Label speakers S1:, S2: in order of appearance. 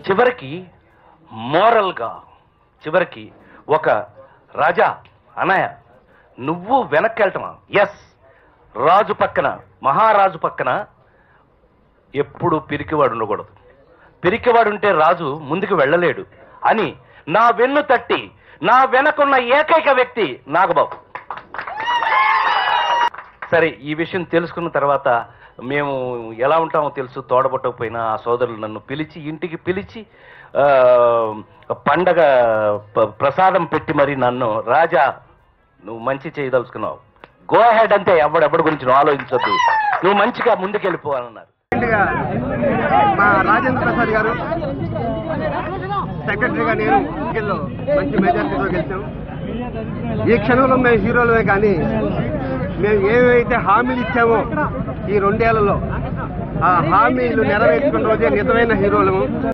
S1: చివరికి మోరల్గా చివరికి ఒక రాజా అన్నయ్య నువ్వు వెనక్కి వెళ్ళటమా? ఎస్, రాజు పక్కన మహారాజు పక్కన ఎప్పుడు పిరికివాడు ఉండకూడదు. పిరికివాడుంటే రాజు ముందుకు వెళ్ళలేడు అని నా వెన్ను తట్టి నా వెనకున్న ఏకైక వ్యక్తి నాగబాబు. సరే, ఈ విషయం తెలుసుకున్న తర్వాత మేము ఎలా ఉంటామో తెలుసు. తోడబట్టకపోయినా ఆ సోదరులు నన్ను పిలిచి ఇంటికి పిలిచి పండగ ప్రసాదం పెట్టి మరి నన్ను, రాజా నువ్వు మంచి చేయదలుచుకున్నావు, గో హెడ్ అంతే, ఎవడెవడి గురించి నువ్వు ఆలోచించొద్దు, నువ్వు మంచిగా ముందుకెళ్ళిపోవాలన్నారు.
S2: మా రాజేంద్ర ప్రసాద్ గారు సెక్రటరీగా నేను మంచి మెజారిటీతో గెలిచాం. ఈ క్షణంలో మేము హీరోలమే, కానీ మేము ఏవైతే హామీలు ఇచ్చామో ఈ 2 ఏళ్లలో ఆ హామీలు నెరవేర్చుకున్న రోజే నిజమైన హీరోలము.